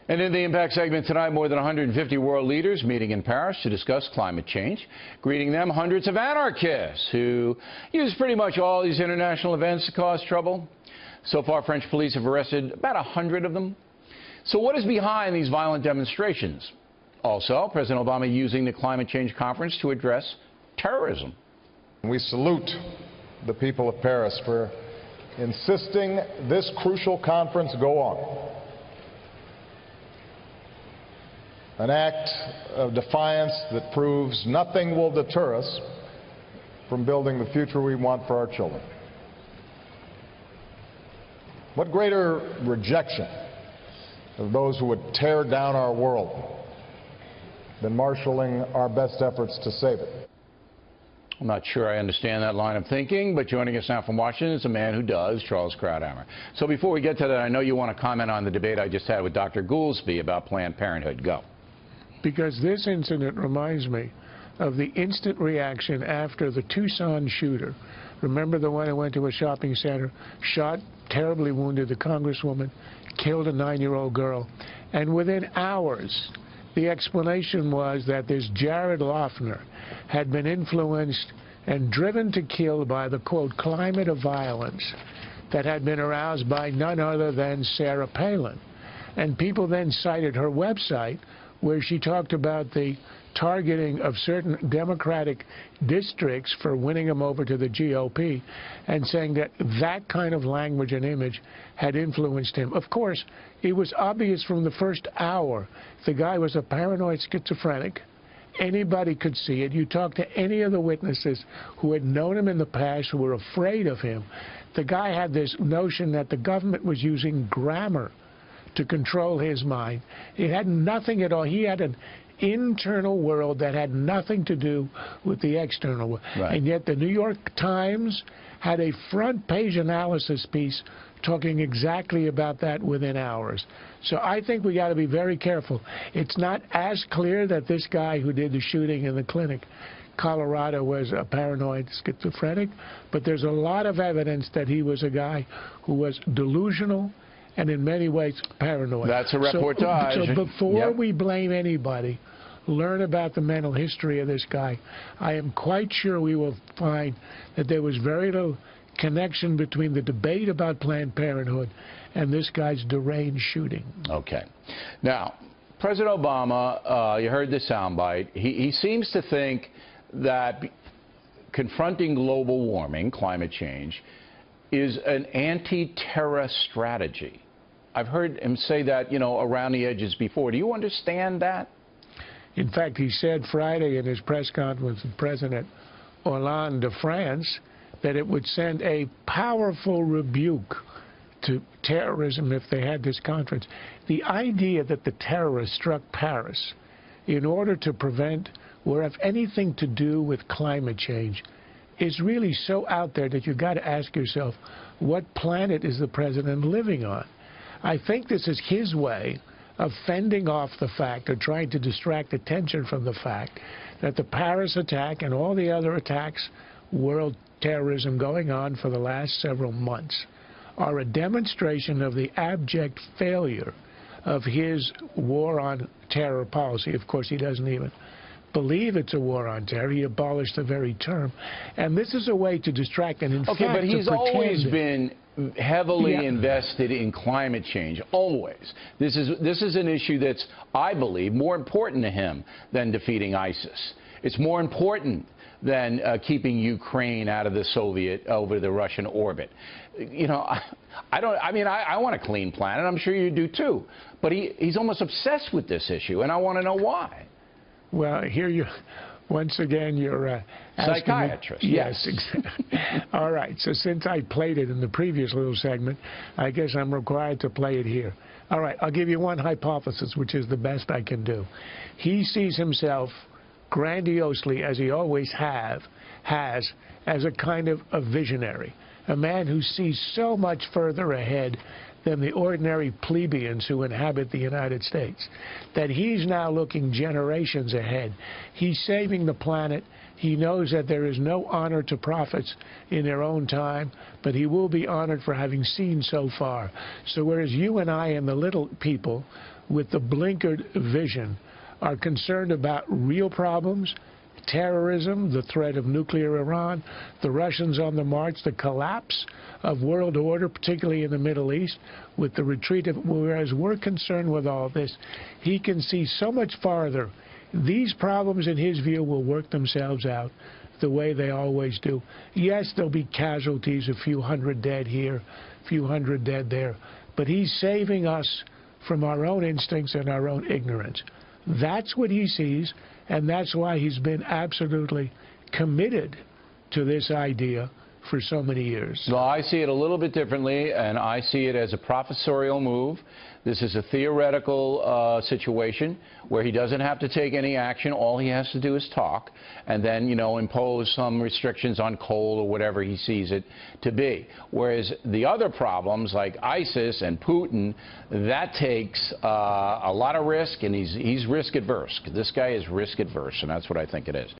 And in the Impact segment tonight, more than 150 world leaders meeting in Paris to discuss climate change. Greeting them, hundreds of anarchists who use pretty much all these international events to cause trouble. So far, French police have arrested about 100 of them. So what is behind these violent demonstrations? Also, President Obama using the climate change conference to address terrorism. We salute the people of Paris for insisting this crucial conference go on. An act of defiance that proves nothing will deter us from building the future we want for our children. What greater rejection of those who would tear down our world than marshaling our best efforts to save it? I'm not sure I understand that line of thinking, but joining us now from Washington is a man who does, Charles Krauthammer. So before we get to that, I know you want to comment on the debate I just had with Dr. Goolsbee about Planned Parenthood. Go. Because this incident reminds me of the instant reaction after the Tucson shooter. Remember the one who went to a shopping center, shot, terribly wounded the congresswoman, killed a 9-year-old girl, and within hours, the explanation was that this Jared Loughner had been influenced and driven to kill by the, quote, climate of violence that had been aroused by none other than Sarah Palin. And people then cited her website where she talked about the targeting of certain Democratic districts for winning them over to the GOP, and saying that that kind of language and image had influenced him. Of course, it was obvious from the first hour the guy was a paranoid schizophrenic. Anybody could see it. You talk to any of the witnesses who had known him in the past, who were afraid of him. The guy had this notion that the government was using grammar to control his mind. It had nothing at all. He had an internal world that had nothing to do with the external world. Right. And yet the New York Times had a front-page analysis piece talking exactly about that within hours. So I think we got to be very careful. It's not as clear that this guy who did the shooting in the clinic, Colorado, was a paranoid schizophrenic, but there's a lot of evidence that he was a guy who was delusional and in many ways paranoid. That's a reportage. So before Yep. we blame anybody, learn about the mental history of this guy. I am quite sure we will find that there was very little connection between the debate about Planned Parenthood and this guy's deranged shooting. Okay. Now, President Obama, you heard the soundbite. He seems to think that confronting global warming, climate change, is an anti-terror strategy. I've heard him say that, you know, around the edges before. Do you understand that? In fact, he said Friday in his press conference with President Hollande of France that it would send a powerful rebuke to terrorism if they had this conference. The idea that the terrorists struck Paris in order to prevent or have anything to do with climate change is really so out there that you've got to ask yourself, what planet is the president living on? I think this is his way of fending off the fact, or trying to distract attention from the fact, that the Paris attack and all the other attacks, world terrorism going on for the last several months, are a demonstration of the abject failure of his war on terror policy. Of course, he doesn't even believe it's a war on terror. He abolished the very term. And this is a way to distract and, in fact, but he's always been heavily Yeah. invested in climate change, always. This is an issue that's, I believe, more important to him than defeating ISIS. It's more important than keeping Ukraine out of the Soviet, over the Russian orbit. You know, I want a clean planet. I'm sure you do too. But he's almost obsessed with this issue, and I want to know why. Well, here you, once again, you're psychiatrist. Yes, exactly. All right. So since I played it in the previous little segment, I guess I'm required to play it here. All right. I'll give you one hypothesis, which is the best I can do. He sees himself grandiosely, as he always has, as a kind of a visionary, a man who sees so much further ahead than the ordinary plebeians who inhabit the United States, that he's now looking generations ahead. He's saving the planet. He knows that there is no honor to prophets in their own time, but he will be honored for having seen so far. So whereas you and I and the little people with the blinkered vision are concerned about real problems, terrorism, the threat of nuclear Iran, the Russians on the march, the collapse of world order, particularly in the Middle East, with the retreat of, whereas we're concerned with all this, he can see so much farther. These problems, in his view, will work themselves out the way they always do. Yes, there'll be casualties, a few hundred dead here, a few hundred dead there, but he's saving us from our own instincts and our own ignorance. That's what he sees, and that's why he's been absolutely committed to this idea for so many years. Well, I see it a little bit differently, and I see it as a professorial move. This is a theoretical situation where he doesn't have to take any action. All he has to do is talk and then, you know, impose some restrictions on coal or whatever he sees it to be. Whereas the other problems like ISIS and Putin, that takes a lot of risk, and he's risk adverse. This guy is risk adverse, and that's what I think it is.